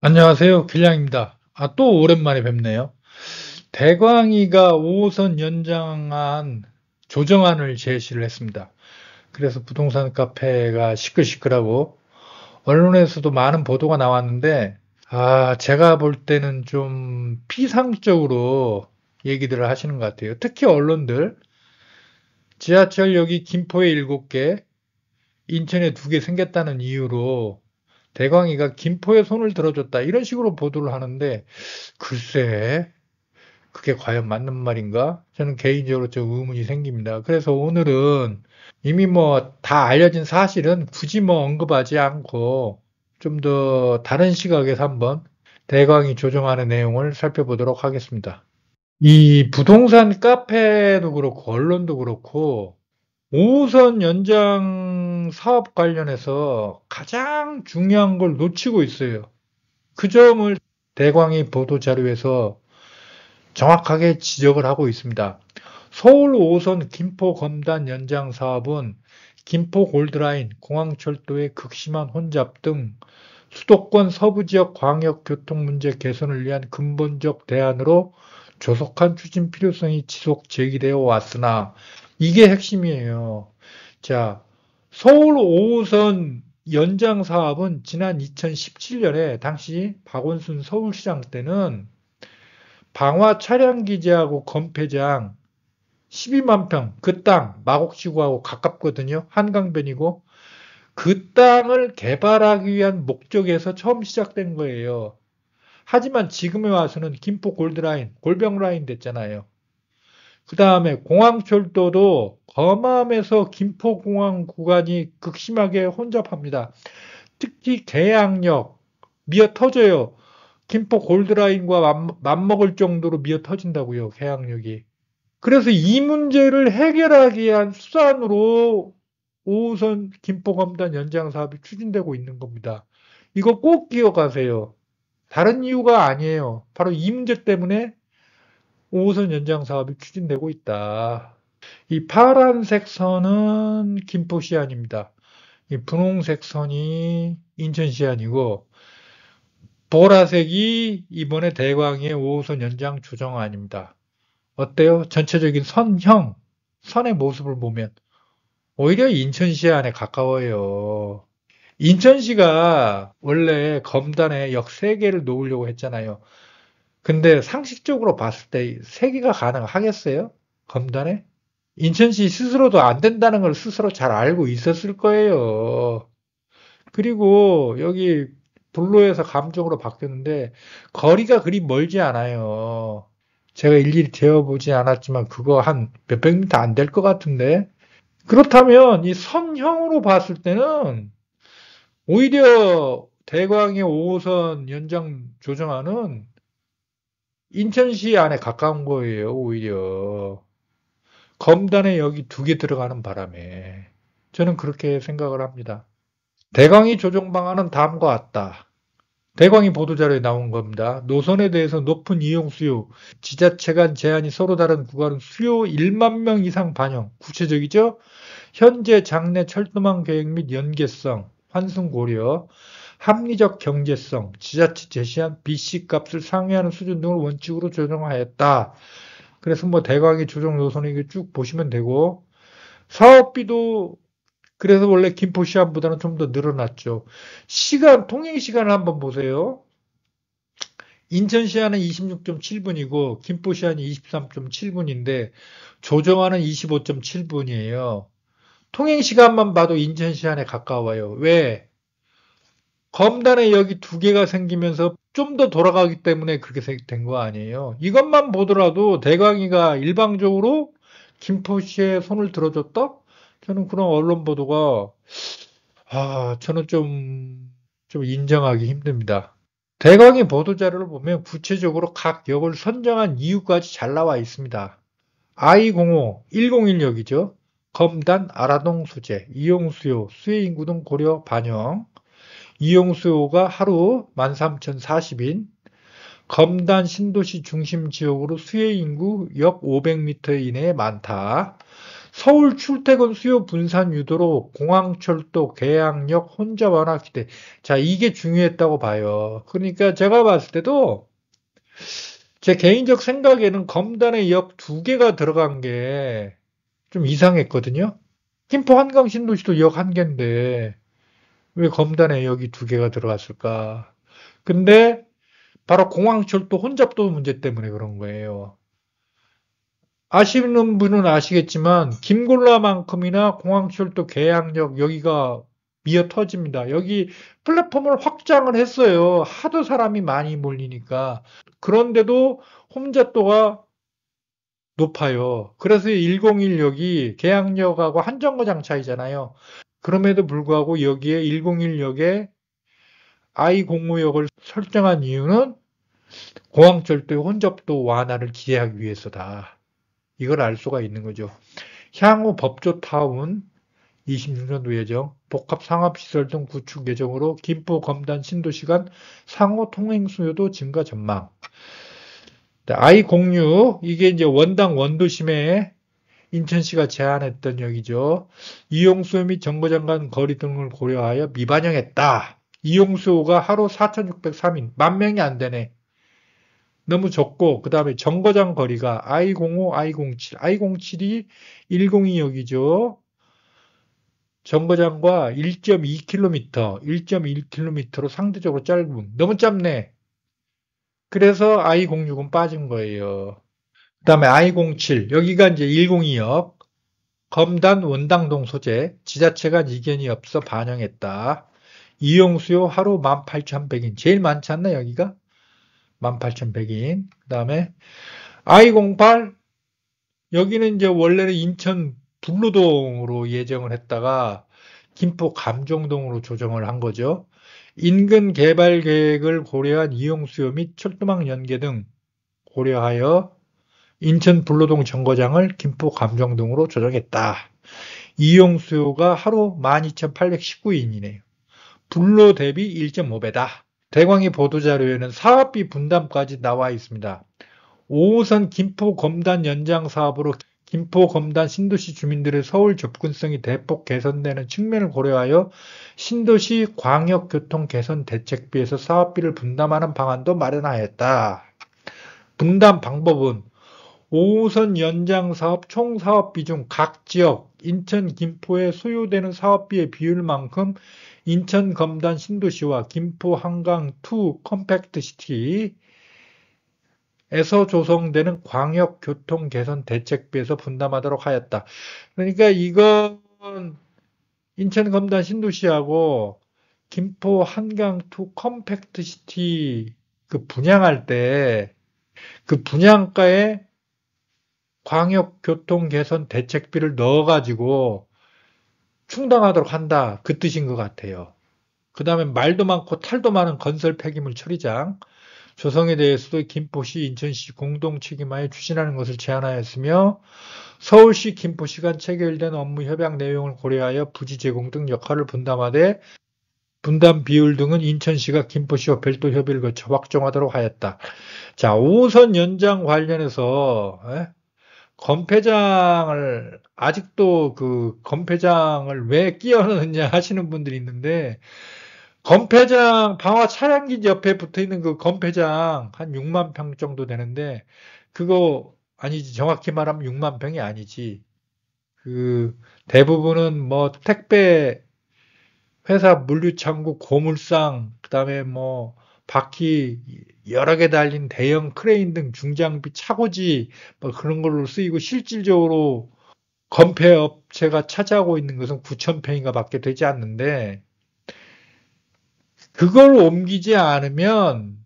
안녕하세요. 길냥입니다. 또 오랜만에 뵙네요. 대광이가 5호선 연장안 조정안을 제시를 했습니다. 그래서 부동산 카페가 시끌시끌하고 언론에서도 많은 보도가 나왔는데, 제가 볼 때는 좀 피상적으로 얘기들을 하시는 것 같아요. 특히 언론들, 지하철역이 김포에 7개, 인천에 2개 생겼다는 이유로 대광이가 김포에 손을 들어줬다. 이런 식으로 보도를 하는데, 글쎄, 그게 과연 맞는 말인가? 저는 개인적으로 좀 의문이 생깁니다. 그래서 오늘은 이미 뭐 다 알려진 사실은 굳이 뭐 언급하지 않고 좀 더 다른 시각에서 한번 대광이 조정하는 내용을 살펴보도록 하겠습니다. 이 부동산 카페도 그렇고 언론도 그렇고 5호선 연장 사업 관련해서 가장 중요한 걸 놓치고 있어요. 그 점을 대광이 보도자료에서 정확하게 지적을 하고 있습니다. 서울 5호선 김포 검단 연장 사업은 김포 골드라인, 공항철도의 극심한 혼잡 등 수도권 서부 지역 광역 교통 문제 개선을 위한 근본적 대안으로 조속한 추진 필요성이 지속 제기되어 왔으나 이게 핵심이에요. 자, 서울 5호선 연장 사업은 지난 2017년에 당시 박원순 서울시장 때는 방화 차량 기지하고 건폐장 12만 평, 그 땅, 마곡지구하고 가깝거든요. 한강변이고. 그 땅을 개발하기 위한 목적에서 처음 시작된 거예요. 하지만 지금에 와서는 김포 골드라인, 골병라인 됐잖아요. 그 다음에 공항철도도 검암에서 김포공항 구간이 극심하게 혼잡합니다. 특히 계양역, 미어 터져요. 김포 골드라인과 맞먹을 정도로 미어 터진다고요, 계양역이. 그래서 이 문제를 해결하기 위한 수단으로 5호선 김포검단 연장 사업이 추진되고 있는 겁니다. 이거 꼭 기억하세요. 다른 이유가 아니에요. 바로 이 문제 때문에 5호선 연장 사업이 추진되고 있다. 이 파란색 선은 김포시안입니다. 이 분홍색 선이 인천시안이고 보라색이 이번에 대광의 5호선 연장 조정안입니다. 어때요? 전체적인 선형, 선의 모습을 보면 오히려 인천시 안에 가까워요. 인천시가 원래 검단에 역 3개를 놓으려고 했잖아요. 근데 상식적으로 봤을 때 3개가 가능하겠어요? 검단에? 인천시 스스로도 안 된다는 걸 스스로 잘 알고 있었을 거예요. 그리고 여기 불로에서 감정으로 바뀌었는데 거리가 그리 멀지 않아요. 제가 일일이 재어보지 않았지만 그거 한 몇백 미터 안 될 것 같은데. 그렇다면 이 선형으로 봤을 때는 오히려 대광의 5호선 연장 조정안은 인천시 안에 가까운 거예요, 오히려. 검단에 여기 2개 들어가는 바람에. 저는 그렇게 생각을 합니다. 대광이 조정 방안은 다음과 같다. 대광이 보도자료에 나온 겁니다. 노선에 대해서 높은 이용 수요, 지자체 간 제한이 서로 다른 구간은 수요 1만 명 이상 반영. 구체적이죠? 현재 장내 철도망 계획 및 연계성, 환승 고려, 합리적 경제성, 지자체 제시한 BC 값을 상회하는 수준 등을 원칙으로 조정하였다. 그래서 뭐 대광이 조정 노선을 쭉 보시면 되고, 사업비도 그래서 원래 김포 시간보다는 좀 더 늘어났죠. 통행 시간을 한번 보세요. 인천 시간은 26.7분이고, 김포 시간이 23.7분인데, 조정하는 25.7분이에요. 통행 시간만 봐도 인천 시간에 가까워요. 왜? 검단에 여기 2개가 생기면서 좀 더 돌아가기 때문에 그렇게 된 거 아니에요. 이것만 보더라도 대광이가 일방적으로 김포시에 손을 들어줬다? 저는 그런 언론 보도가 저는 좀 인정하기 힘듭니다. 대광의 보도자료를 보면 구체적으로 각 역을 선정한 이유까지 잘 나와 있습니다. I05, 101역이죠. 검단, 아라동 소재, 이용수요, 수혜인구 등 고려 반영. 이용수요가 하루 13,040인, 검단 신도시 중심 지역으로 수혜인구 역 500m 이내에 많다. 서울 출퇴근 수요 분산 유도로 공항철도 계양역 혼잡 완화 기대. 자, 이게 중요했다고 봐요. 그러니까 제가 봤을 때도 제 개인적 생각에는 검단에 역 두 개가 들어간 게 좀 이상했거든요. 김포 한강 신도시도 역 한 개인데 왜 검단에 역이 두 개가 들어갔을까? 근데 바로 공항철도 혼잡도 문제 때문에 그런 거예요. 아시는 분은 아시겠지만 김골라만큼이나 공항철도 계양역 여기가 미어 터집니다. 여기 플랫폼을 확장을 했어요. 하도 사람이 많이 몰리니까. 그런데도 혼잡도가 높아요. 그래서 101역이 계양역하고 한 정거장 차이잖아요. 그럼에도 불구하고 여기에 101역에 I05역을 설정한 이유는 공항철도의 혼잡도 완화를 기대하기 위해서다. 이걸 알 수가 있는 거죠. 향후 법조타운 26년도 예정, 복합상업시설 등 구축 예정으로 김포 검단 신도시 간 상호 통행 수요도 증가 전망. I06 이게 이제 원당 원도심에 인천시가 제안했던 역이죠. 이용수요 및 정거장 간 거리 등을 고려하여 미반영했다. 이용수요가 하루 4,603인, 10,000명이 안 되네. 너무 적고 그 다음에 정거장 거리가 I05, I07, I07이 102역이죠. 정거장과 1.2km, 1.1km로 상대적으로 짧은, 너무 짧네. 그래서 I06은 빠진 거예요. 그 다음에 I07, 여기가 이제 102역, 검단 원당동 소재, 지자체 간 이견이 없어 반영했다. 이용수요 하루 18,100인, 제일 많지 않나 여기가? 18,100인. 그 다음에 I08, 여기는 이제 원래는 인천 불로동으로 예정을 했다가 김포 감정동으로 조정을 한 거죠. 인근 개발 계획을 고려한 이용 수요 및 철도망 연계 등 고려하여 인천 불로동 정거장을 김포 감정동으로 조정했다. 이용 수요가 하루 12,819인이네요. 불로 대비 1.5배다. 대광이 보도자료에는 사업비 분담까지 나와 있습니다. 5호선 김포 검단 연장 사업으로 김포 검단 신도시 주민들의 서울 접근성이 대폭 개선되는 측면을 고려하여 신도시 광역교통 개선 대책비에서 사업비를 분담하는 방안도 마련하였다. 분담 방법은 5호선 연장 사업 총 사업비 중 각 지역 인천 김포에 소요되는 사업비의 비율만큼 인천 검단 신도시와 김포 한강 2 컴팩트 시티 에서 조성되는 광역교통 개선 대책비에서 분담하도록 하였다. 그러니까 이건 인천 검단 신도시하고 김포 한강2 컴팩트 시티 그 분양할 때 그 분양가에 광역교통 개선 대책비를 넣어가지고 충당하도록 한다. 그 뜻인 것 같아요. 그 다음에 말도 많고 탈도 많은 건설 폐기물 처리장 조성에 대해서도 김포시, 인천시 공동 책임하에 추진하는 것을 제안하였으며 서울시, 김포시 간 체결된 업무 협약 내용을 고려하여 부지 제공 등 역할을 분담하되 분담 비율 등은 인천시가 김포시와 별도 협의를 거쳐 확정하도록 하였다. 자, 5호선 연장 관련해서 건폐장을 아직도 그 건폐장을 왜 끼워 넣느냐 하시는 분들이 있는데 건폐장 방화 차량기지 옆에 붙어 있는 그 건폐장 한 6만 평 정도 되는데 그거 아니지 정확히 말하면 6만 평이 아니지 그 대부분은 뭐 택배 회사 물류창고 고물상 그다음에 뭐 바퀴 여러 개 달린 대형 크레인 등 중장비 차고지 뭐 그런 걸로 쓰이고 실질적으로 건폐 업체가 차지하고 있는 것은 9천 평인가 밖에 되지 않는데 그걸 옮기지 않으면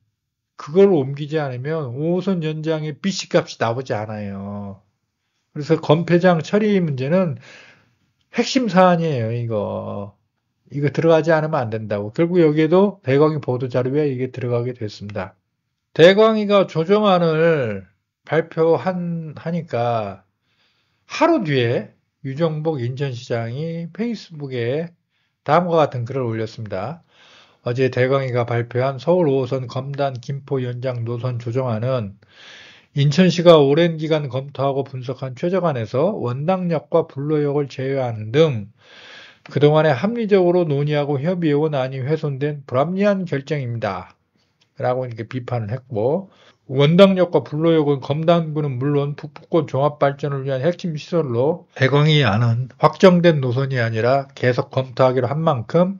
5호선 연장의 BC값이 나오지 않아요. 그래서 건폐장 처리 문제는 핵심 사안이에요, 이거. 이거 들어가지 않으면 안 된다고. 결국 여기에도 대광이 보도자료에 이게 들어가게 됐습니다. 대광이가 조정안을 발표하니까 하루 뒤에 유정복 인천시장이 페이스북에 다음과 같은 글을 올렸습니다. 어제 대광이가 발표한 서울 5호선 검단 김포 연장 노선 조정안은 인천시가 오랜 기간 검토하고 분석한 최저안에서 원당역과 불로역을 제외하는 등 그동안에 합리적으로 논의하고 협의해온 안이 훼손된 불합리한 결정입니다. 라고 이렇게 비판을 했고, 원당역과 불로역은 검단구는 물론 북부권 종합발전을 위한 핵심 시설로 대광이 안은 확정된 노선이 아니라 계속 검토하기로 한 만큼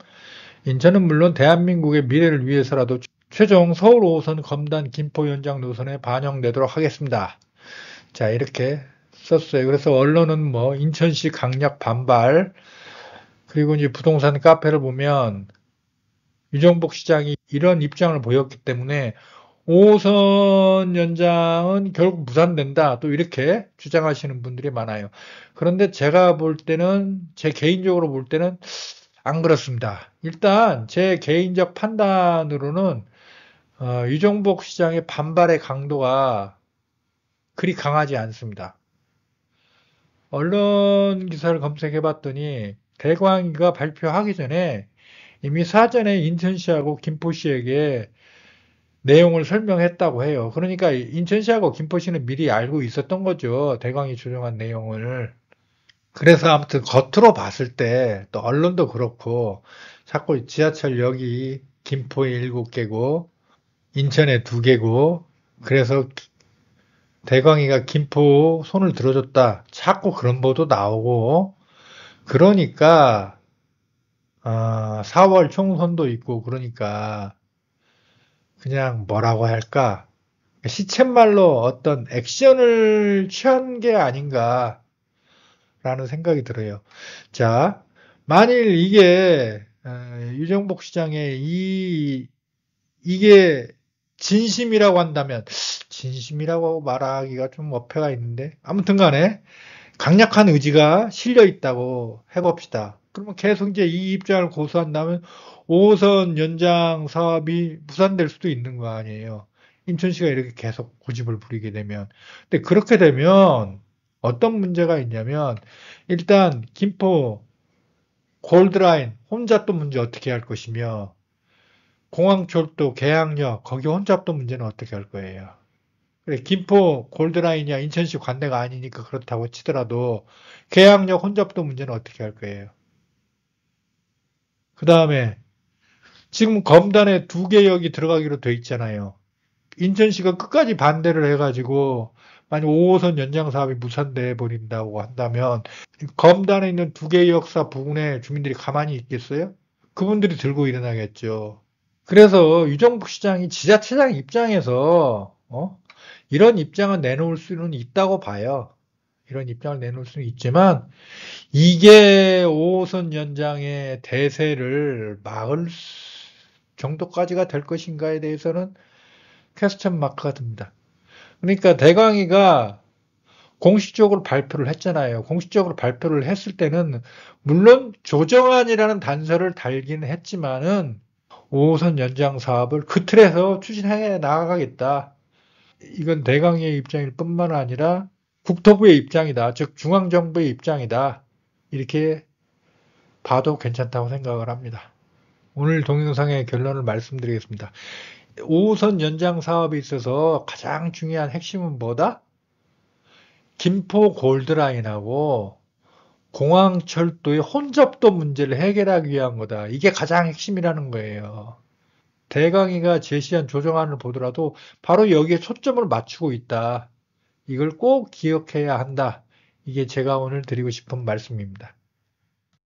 인천은 물론 대한민국의 미래를 위해서라도 최종 서울 5호선 검단 김포 연장 노선에 반영되도록 하겠습니다. 자, 이렇게 썼어요. 그래서 언론은 뭐 인천시 강력 반발, 그리고 이제 부동산 카페를 보면 유정복 시장이 이런 입장을 보였기 때문에 5호선 연장은 결국 무산된다. 또 이렇게 주장하시는 분들이 많아요. 그런데 제가 볼 때는, 제 개인적으로 볼 때는 안 그렇습니다. 일단 제 개인적 판단으로는 유정복 시장의 반발의 강도가 그리 강하지 않습니다. 언론 기사를 검색해 봤더니 대광이가 발표하기 전에 이미 사전에 인천시하고 김포시에게 내용을 설명했다고 해요. 그러니까 인천시하고 김포시는 미리 알고 있었던 거죠. 대광이 조정한 내용을. 그래서 아무튼 겉으로 봤을 때 또 언론도 그렇고 자꾸 지하철역이 김포에 7개고 인천에 2개고 그래서 대광이가 김포 손을 들어줬다. 자꾸 그런 보도 나오고 그러니까 4월 총선도 있고 그러니까 그냥 뭐라고 할까? 시쳇말로 어떤 액션을 취한 게 아닌가라는 생각이 들어요. 자, 만일 이게 유정복 시장의 이게 진심이라고 한다면 진심이라고 말하기가 좀 어폐가 있는데 아무튼 간에 강력한 의지가 실려 있다고 해봅시다. 그러면 계속 이제 이 입장을 고수한다면 5호선 연장 사업이 무산될 수도 있는 거 아니에요. 인천시가 이렇게 계속 고집을 부리게 되면. 근데 그렇게 되면 어떤 문제가 있냐면 일단 김포 골드라인 혼잡도 문제 어떻게 할 것이며 공항철도 계양역 거기 혼잡도 문제는 어떻게 할 거예요. 그래, 김포 골드라인이야 인천시 관내가 아니니까 그렇다고 치더라도 계양역 혼잡도 문제는 어떻게 할 거예요. 그 다음에 지금 검단에 2개 역이 들어가기로 돼 있잖아요. 인천시가 끝까지 반대를 해가지고 만약 5호선 연장 사업이 무산돼 버린다고 한다면 검단에 있는 2개 역사 부근에 주민들이 가만히 있겠어요? 그분들이 들고 일어나겠죠. 그래서 유정복 시장이 지자체장 입장에서 이런 입장을 내놓을 수는 있다고 봐요. 이런 입장을 내놓을 수는 있지만 이게 5호선 연장의 대세를 막을 정도까지가 될 것인가에 대해서는 퀘스천 마크가 듭니다. 그러니까 대광이가 공식적으로 발표를 했잖아요. 공식적으로 발표를 했을 때는 물론 조정안이라는 단서를 달기는 했지만은 5호선 연장 사업을 그 틀에서 추진해 나가겠다. 이건 대강의 입장일 뿐만 아니라 국토부의 입장이다. 즉 중앙정부의 입장이다. 이렇게 봐도 괜찮다고 생각을 합니다. 오늘 동영상의 결론을 말씀드리겠습니다. 5호선 연장 사업에 있어서 가장 중요한 핵심은 뭐다? 김포 골드라인하고 공항철도의 혼잡도 문제를 해결하기 위한 거다. 이게 가장 핵심이라는 거예요. 대강이가 제시한 조정안을 보더라도 바로 여기에 초점을 맞추고 있다. 이걸 꼭 기억해야 한다. 이게 제가 오늘 드리고 싶은 말씀입니다.